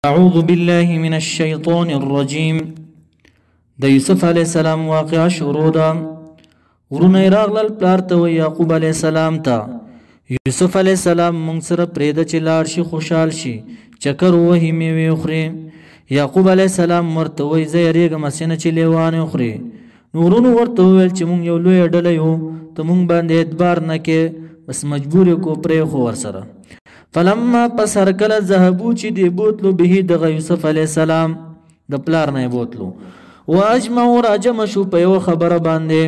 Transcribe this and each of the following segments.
أعوذ بالله من الشيطان الرجيم. د یوسف علیه السلام واقعه شروع ده. ورونه یې راغلل پلار ته و یعقوب علیه السلام ته، یوسف علیه السلام موږ سره پرېږده چې لاړ شي، خوشحال شي، چکر ووهي، میوې وخوري. یعقوب علیه السلام ورته وایي زه یېرېږم هسې نه چې لیوانې وخوري. نو ورونو ورته وویل چې موږ یو لویه ډله یو، ته موږ باندې اعتبار نه کې، بس مجبور یې کړو پرېښو ورسره. فلما پس هر کله ذهبو چې دی بوتلو به دغه یوسف علیه السلام د پلار نه یې بوتلو، واجمعو راجمع شو په یوه خبره باندې،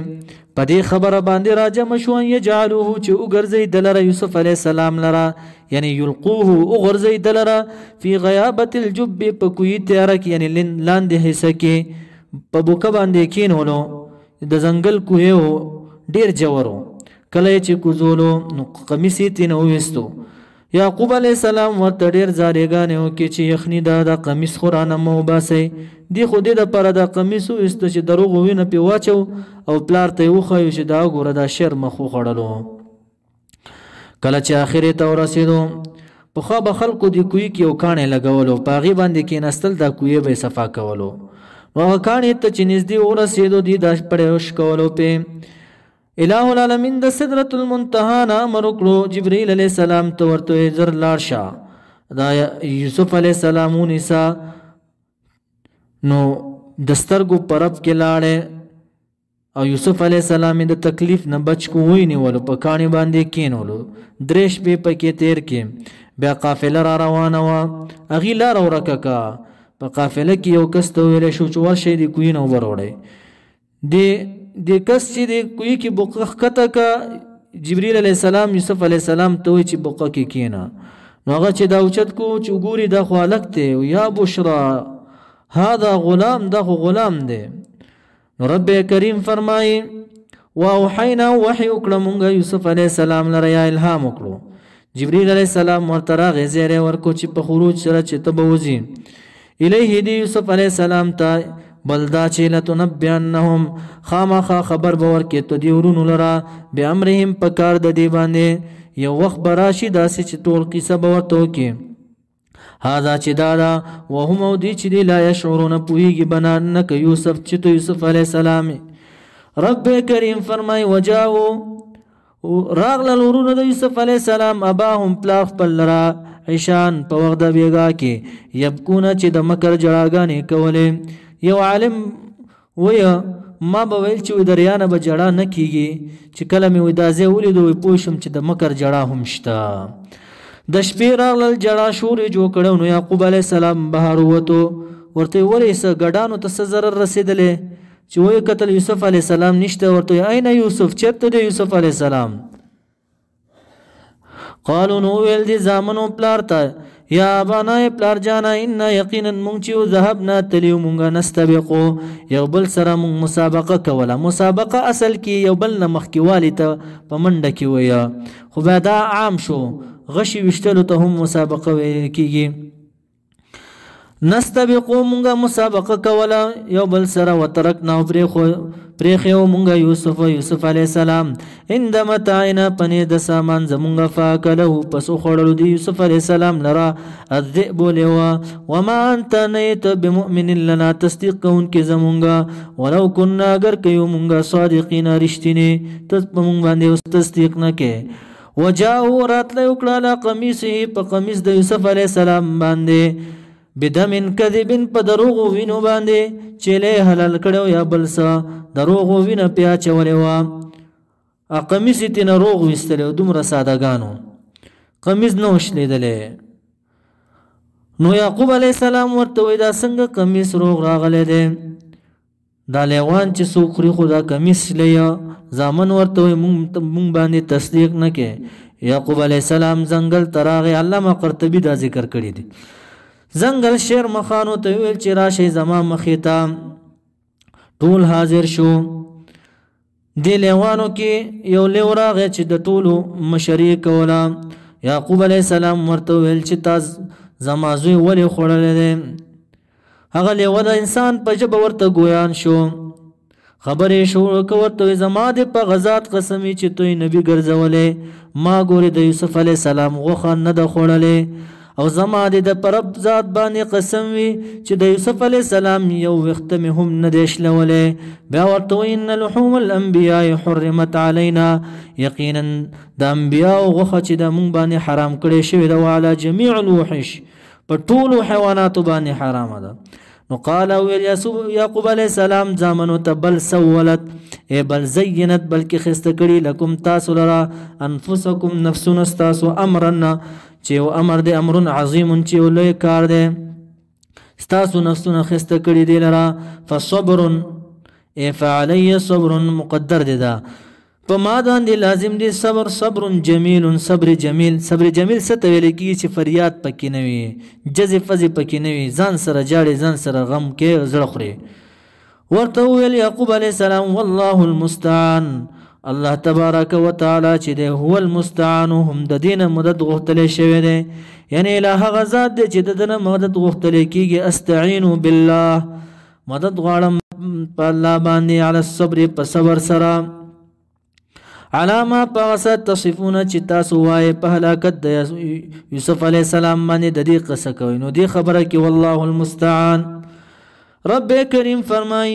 په دې خبره باندې راجمع شو ان یجعلوه چې وګرځئ دلره یوسف علیه السلام لره، یعنی یلقوه وغورځئ دلره فی غیابت الجب په کوهي تیاره کې، یعنی لاندې حصه کې په بوکه باندې کېنولو. د ځنګل کوهی و، ډېر ژور و. کله یې چې کوزولو نو قمیص یې ترېنه وویستو. یعقوب علیه السلام ورته ډېر زاریګانې وکړې چې یخني ده، دا قمیص خو رانه مه وباسئ. دې خو دې دپاره دا قمیص وویسته چې د روغو وینه پرې واچو او پلار ته یې وښایو چې دا وګوره دا شر مخ وخوړلو. کله چې آخرې ته ورسېدو، پخوا به خلکو دې کوهي کې یو کاڼی لګولو، په هغې باندې کېناستل، دا کوهی به یې صفا کولو. نو هغه کاڼي ته چې نږدې ورسېدو، دوی دا پړی کولو پې. الہ العالمین د سدرة المنتهی نه امر وکړو جبرائیل علیه السلام ته، ورته یې زر لاړ شه، دا یوسف علیه السلام ونیسه. نو د سترګو په رب کې لاړې او یوسف علیه السلام د تکلیف نه بچ کو، ونیولو، په کاڼي باندې کېنولو، 3 شپې پکې تیر کې. بیا قافله را روانه وه، هغې لاره ورکه کړه. په قافله کې یو کس ته ویلی شو چې ورشئ د کوهي نه اوبه راوړئ. د کس چې د کوهي کې بوقه ښکته که، جبریل علیه السلام یوسف علیه السلام ته وایي چې بوقه کې کېنه. نو هغه چې دا اوچت کو چې وګوري دا خو هلک دی، یا بشرا هذا غلام، دا خو غلام دی. نو رب کریم فرمایي واوحینا وحی وکړه مونږ یوسف علیه السلام لره، یا الهام وکړو. جبریل علیه السلام ورته راغی، زیری ورکړو چې په خروج سره چې ته به وځي الیه دی یوسف علیه السلام ته، بل دا چې لتنبئنهم خامخا خبر به ورکړې ته دې ورونو لره بامرهم په کار د دې باندې. یو وخت به راشي داسې چې ټول قصه به ورته وکړي. هذا چې دا ده وهم او دی چې دی لا یشعرون پوهېږي به نه که یوسف چې ته یوسف علیه السلام. رب کریم فرمایي وجاو راغلل ورونه د یوسف علیه السلام اباهم پلار خپل لره عشان په وخت د بیګا کې، یبکونه چې د مکر جړاګانې کولې. یو عالم ویه ما به ویل چې دریا نه به جړه نه کېږي، چې کله مې وایي دا ځای ولیدو وایي پوه شم چې د مکر جړه هم شته. د شپې راغلل جړه شور یې جوړ کړی. نو یعقوب علیه السلام بهر ووتو، ورته یې ولې څه ګډانو ته څه ضرر رسېدلی؟ چې ویې کتل یوسف علیه السلام نشته. ورته ویې این یوسف، چېرته دی یوسف علیه السلام؟ قالو نو ویل دي زامنو پلار ته، یا ابانا پلار جانا انا یقینا مونږ چې ذهبنا تلیو مونږه نستبقو، یو بل سره مونږ مسابقه کوله. مسابقه اصل کې یو بل نه مخکې والي ته په منډه کې ویه، خو بیا دا عام شو، غشي ویشتلو ته هم مسابقه ویل کېږي. نستبقو مونږه مسابقه کوله یو بل سره. وترکنا پرېښیو مونږه یوسف علیه السلام عند متاعنا پنې د سامان زمونږه، فاکله پس وخوړلو د یوسف علیه السلام لره الذئب لیوه، وما انت نه ته بمؤمن لنا تصدیق کوونکې زمونږه، ولو کنا اگر که یو مونږه صادقین رښتینې، ته په مونږ باندې اوس تصدیق نه کې. وجاءو راتلی وکړه علی قمیصه په قمیص د یوسف علیه السلام باندې، بدمن کذبن په دروغو وینو باندې چې له حلال کړو یا بل څه دروغو وینه پې اچولې وه. قمیص یې ترېنه روغ ویستلی و، دومره سادهګانو قمیص نه وشلېدلی. نو یعقوب علیه السلام ورته وایي دا څنګه قمیص روغ راغلی دی؟ دا لیوان چې څوک خوري خو دا قمیص شلی. زامن ورته وایي مونږ باندې تصدیق نه کې. یعقوب علیه السلام ځنګل ته راغی. علامه قرطبي دا ذکر کړی دی. ځنګل شیر مخانو ته ویل چې راشئ زما مخې ته. ټول حاضر شو. دې لیوانو کې یو لیو راغی چې د ټولو مشري کوله. یعقوب علیه السلام ورته ویل چې تا زما زوی ولې خوړلی دی؟ هغه لیوه د انسان په ژبه ورته ګویان شو. خبرې شروع کړه، ورته ویې زما دې په غذات قسمي چې توی نبي ګرځولی، ما ګورې د یوسف علیه السلام غوښه نه ده خوړلې. او زما د پرب ذات باندې قسم وي چې د یوسف علیه السلام یو وخت مې هم نه دی شلولی بیا ورته وایي ان لحوم الانبیاء حرمت علینا یقینا د انبیاو غوښه چې د مونږ باندې حرام کړې شوې ده وعلى جمیع الوحش په ټولو حیواناتو باندې حرامه ده نو قال ویل یعقوب علیه السلام زامنو ته بل سولت بل زینت بلکې خسته کړي لکم تاسو لرا انفسکم نفسونه ستاسو امرنا چې یو امر دی امر عظیم چې یو لوی کار دی ستاسو نفسونه خسته کړي دی لرا فصبر فعلی صبر مقدر دی دا په ما باندې لازم دی صبر جمیل صبر جمیل څه ته ویل کېږي چې فریاد پکې نه وي جزې فزې پکې نه وي ځان سره جاړې ځان سره غم کې زړه خوري ورته وویل یعقوب علیه السلام والله المستعان الله تبارک وتعالی چې دی هو المستعان هم د دینه مدد غوښتلی شوی دی یعنی له هغه ذات دی چې د دنه مدد غوښتلی کېږي استعین بالله مدد غواړم په الله باندې علی الصبر په صبر سره علامه پاسه تصفون چې تاسو وایي په هلاکت د یوسف علیه السلام باندې د دې قصه کوي نو دې خبره کې والله المستعان رب کریم فرمای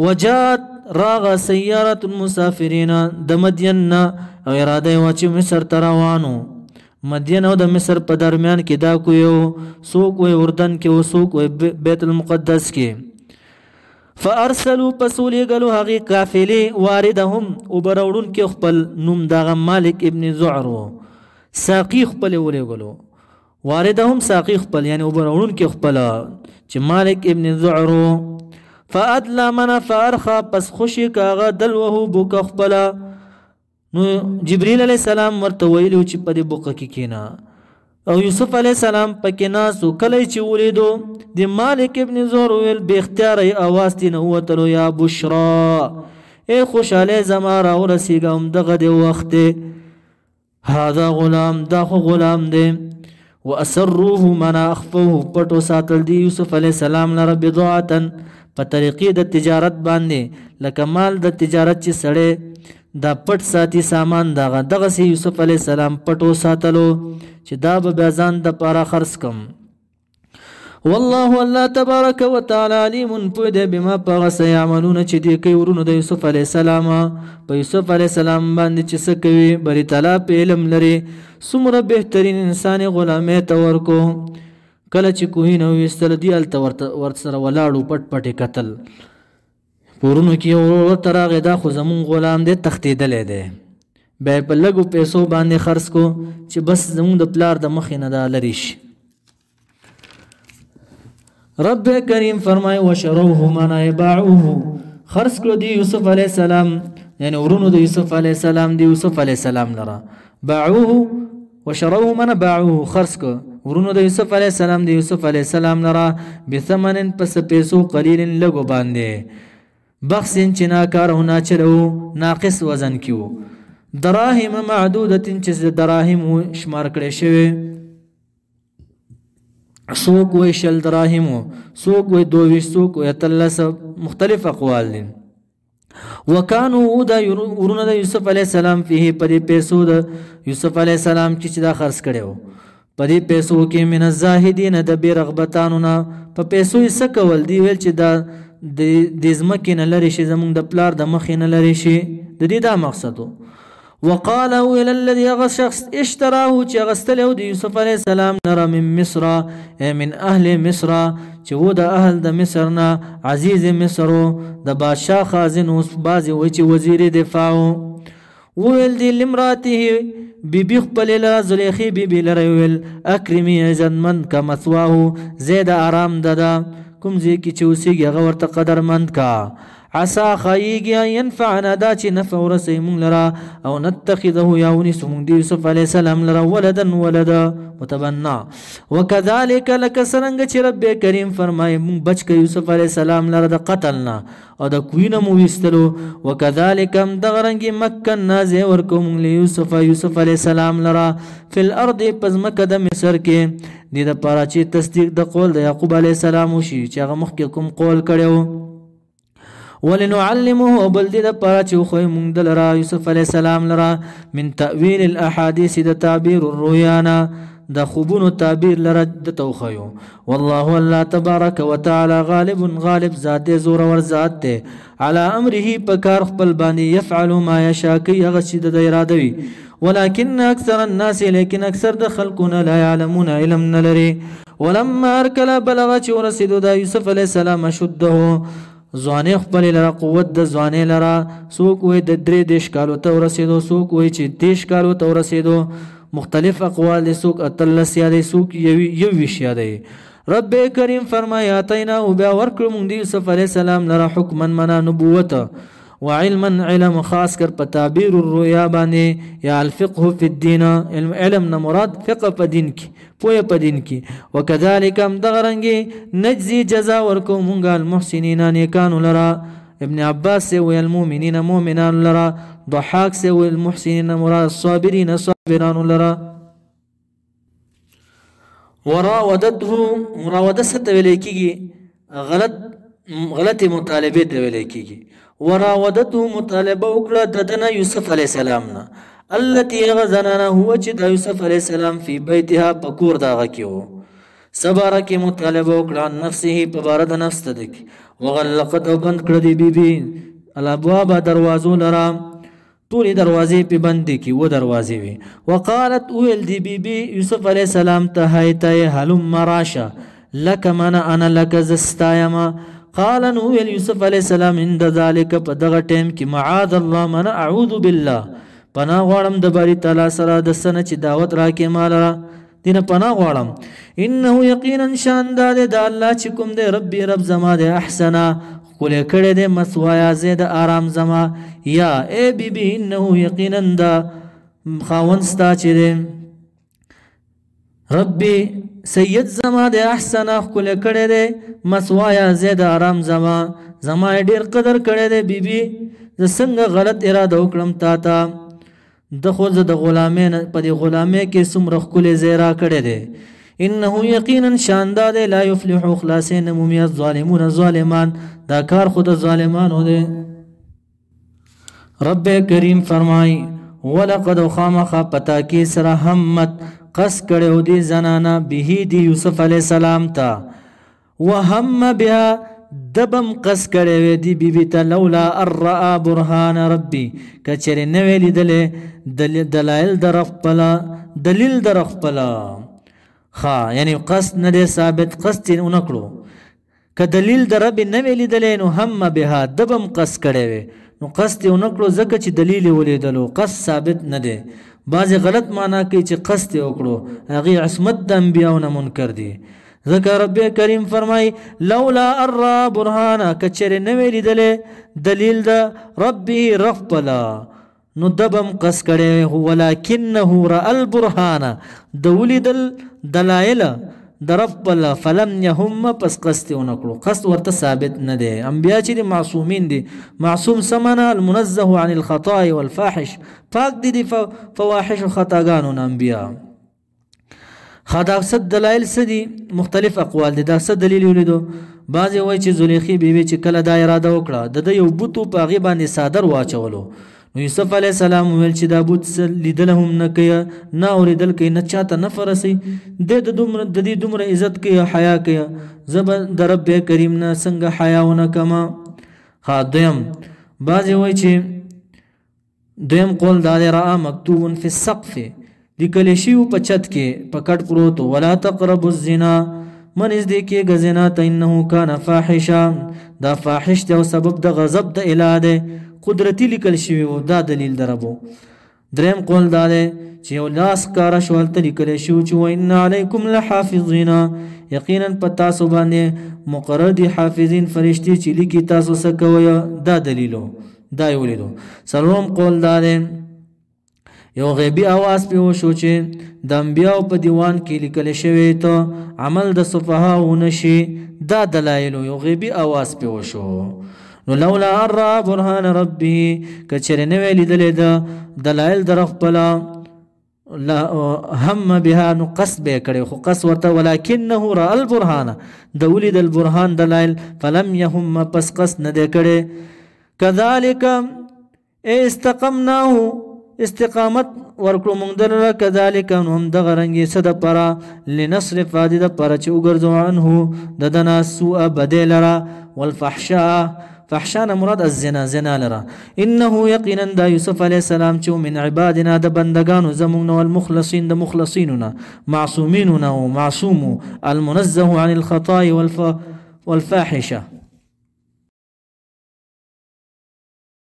وجات راغ سیاره المسافرین د مدین او اراده و چې مصر ته روانو مدین او د مصر په درمیان کې دا کو یو څوک وي اردن کې او څوک وي بیت المقدس کې فارسلوا پسولی گلو هغی کافلی واردهم او براودون کې خپل نوم دغه مالک ابن زعر ساقی خپل ولی گلو واردهم ساقی خپل یعنی او براودون کې خپل چې مالک ابن زعر فادلا من فارخا پس خوشی کاغه دلوه بوک خپل نو جبريل علیہ السلام ورته ویلو چې په دې بوک کې کینا او یوسف علیہ السلام پکې ناسو کله چې ولیدو د مالک ابن زور ویل به اختیار اواز تینه وتلو یا بشرا ای خوشاله زما را ورسیګم دغه د وخت هذا غلام دا خو غلام دی واسروه من اخفوه پټو ساتل دی یوسف علیہ السلام لره بضاعتا په طریقې د تجارت باندې لکه مال د تجارت چې سړی دا پټ ساتي سامان دغه سي یوسف علیہ السلام پټو ساتلو چې دا به بیا ځان د پاره خرڅ کم والله الله تبارک وتعالى علیم پوه دی بما پغه سيعملون چې دی کوي ورونو د یوسف علیہ السلام په یوسف علیہ السلام باندې چې څه کوي بری تعالی په علم لري څومره بهترین انسان غلامه ته ورکو کله چې کوی نو وستل دی ال ورسره ولاړو پټ پټ قتل پورونو کې ورته راغی دا خو زمون غلام دی تختیدلې دی بیا په لږو پیسو باندې خرڅ کو چې بس زمون د پلار د مخې نه دا لري شي رب کریم فرمای وشروه منا باعوه خرڅ کړو دی یوسف علیہ السلام یعنی ورونو د یوسف علیہ السلام دی یوسف علیہ السلام لرا باعوه وشروه منا باعوه خرڅ کو ورونو د یوسف علیہ السلام دی یوسف علیہ السلام لرا بثمن پس پیسو قلیل لګو باندې بخسن چې ناکارونه چلو ناقص وزن کیو دراهم معدوده چې دراهم شمار کړي شوی سوق وی شل دراهم سوق وی دوویش سوق وی تلس مختلف اقوال دي وکانو دا ورونه د یوسف علی السلام فيه پدې پیسو د یوسف علی السلام چې دا خرڅ کړو پدې پیسو کې من الزاهدین د بیرغبتانو نه په پیسو یې سکول دی ویل چې دا د زمکه نه لري شي زمونږ د پلار د مخ نه لري شي د دې دا مقصد وقال الى الذي شخص اشتراه چې غستله د یوسف علی السلام نره من مصر من اهل مصر چې و د اهل د مصر نه عزیز مصر د بادشاه خازن اوس بازي و چې وزیر دفاع ویل دی لمراته بیبی خپل لرا زلیخی بیبی لرا ویل اکرمی عزت من کا مثواه زید آرام دادا کوم ځای کې چې اوسېږي هغه ورته قدرمند کا عسا خایږي ينفعنا دا چې نفع ورسوي موږ لره او نتخذه یا ونیسو موږ د یوسف علیه السلام لره ولدا متبنا وکذلک لک څرنګه چې رب کریم فرمایي موږ بچ کړو یوسف علیه السلام لره د قتل نه او د کوینه مو ویستلو وکذلک هم دغه رنګې مکننا ځای ورکو موږ یوسف علیه السلام لره فی الارض په ځمکه د مصر کې دې دپاره چې تصدیق د قول د یعقوب علیه السلام وشي چې هغه مخکې کوم قول کړی ولنعلمه وبل دې دپاره چې وښیو موږ دلره یوسف علیه السلام لره من تأویل الاحادیث د تعبیر الرؤیانا دا خوبونو تعبیر لره د توخیو والله الله تبارک وتعالى غالب ذات زور ور ذات ته على امره پکار خپل باندې يفعل ما يشاء کی هغه چې د اراده وي ولكن اكثر الناس لیکن اکثر د خلقنا لا يعلمون علم نلري ولما اركل بلغ چې ورسېدو د یوسف علی السلام شده ځواني خپل لره قوت د ځواني لره څوک وي د 3 کالو ته ورسېدو څوک وي چې 10 کالو ته ورسېدو مختلف اقوال دي څوک اتلس یا دي څوک یو ویش یا دي رب کریم فرمایا اتینا او بیا ورکړو موږ د یوسف علی السلام لره حکما منا نبوت وعلما علم خاص کر په تعبیر الرؤیا باندې یا الفقه فی الدین علم نه مراد فقه په دین کې پوهه په دین کې وکذالک هم دغرنګي نجزي جزاء ورکو مونږه المحسنین نیکانو لرا ابن عباس سے وی المؤمنین مؤمنان لرا ضحاک سے وی المحسنین مراد الصابرین صابران لرا وراودته مراوده ست ویل کیږي غلط مطالبه ته ویل کیږي وراودته مطالبه وکړه ددنه یوسف علی السلام نه التي غزننا هو چې د یوسف علی السلام فی بیتها پکور داغه کیو صبر کی مطالبه وکړه نفسه په بار د نفس ته دکی وغلقت او بند کړه دی بیبي الابواب دروازو لرا ټول دروازې په بند کی و دروازې وی وقالت ويل دی بیبي یوسف علی السلام ته هایته هلم راشا لك من انا لك زستایما قال نو یوسف علیہ السلام عند ذلك په دغه ټیم کې معاذ الله من اعوذ بالله پناه غواړم د باری تعالی سره د سنه چې دعوت راکې مال را دینه پناه غواړم انه یقینا شان د الله چې کوم دی ربي رب زما د احسنا کله کړه د مسوایا زید آرام زما یا ای بیبي انه یقینا د خاون ستا چې ربي سید زما د احسن کله کړه دې مسوایا زید آرام زما ډیر قدر کړه دې بیبي ز څنګه غلط اراده وکړم تا ته د خو د غلامین په دې غلامه کې سمره کله زیرا کړه دې انه یقینا شاندار لا یفلح خلاصین مومی الظالمون ظالمان دا کار خود ظالمانو دې رب کریم فرمای ولقد خامخ پتا کې سره همت قص کړو دی زنانا به دی یوسف علی السلام تا وهم بها دبم قص کړو دی بیبی ته لولا الرا برهان ربي کچره نو لیدل دلایل درخپلا دلیل درخپلا خا یعنی قصد نه ثابت قصد نکړو ک دلیل در رب نو لیدل نو هم بها دبم قص کړو نو قصد نکړو زکه چې دلیل ولیدلو قصد ثابت نه دی بعض غلط معنا کوي چې قصد وکړو هغه عصمت د انبیاء نه منکر دي ذکر رب کریم فرمای لولا الرا برهان کچره نو لیدل دلیل د ربي رفلا نو دبم قص کړي ولکنه را البرهان دولدل دلائل درفل فلم يهم پس قصد ونکړو قصد ورته ثابت نه دي انبیاء چې معصومین دي معصوم سمنا المنزه عن الخطا والفاحش پاک دي فواحش خطاګانو انبیاء خدا صد دلائل سدي مختلف اقوال دي دا صد دلیل ولیدو بعضی وای چې زلیخی بیبي چې کله دا اراده وکړه د یو بوتو په غیبه باندې صادر واچولو یوسف علیہ السلام ویل چې دا بوت لیدلهم نه کوي نه اوریدل کوي نه چاته نه فرسي د دې دومره عزت کوي حیا کوي زب د رب کریم نه څنګه حیا ونه کما خادم بعضی وای چې دویم قول دا را مکتوب فی السقف لیکل شی په چت کې پکړ پروت ولا تقربوا الزنا من از دې کې غزنا ته انه کان فاحشا دا فاحش دی او سبب د غضب د الاده قدرتی لیکل شوی و دا دلیل دربو دریم قول دا دی چې یو لاس کار شوال ته لیکل شو چې وان علیکم لحافظین یقینا پتا سو باندې مقرر دي حافظین فرشتي چې لیکي تاسو سکوي دا دلیلو دا یولیدو سلام قول دا دی یو غیبی आवाज په وشو چې د انبیاء په دیوان کې لیکل شوی ته عمل د صفها ونشي دا دلایل یو غیبی आवाज په وشو نو لولا الرا برهان ربي کچره نو لیدل د دلایل درخپلا هم بها نو قصد به کړي خو قص ورته ولکنه را البرهان د ولید البرهان دلایل فلم يهم پس قص نه کړي كذلك استقمناه استقامت ورکړو موږ دلته کذالک نو هم دغه رنګې څه دپاره لنصرف د دپاره چې وګرځو عنه د دنا سوء بدې لره والفحشاء فحشان مراد الزنا زنا لرا انه یقینا دا یوسف علیه السلام چې من عبادنا د بندگانو زمونږ والمخلصین د مخلصیننا معصومیننا ومعصوم المنزه عن الخطايا والفاحشه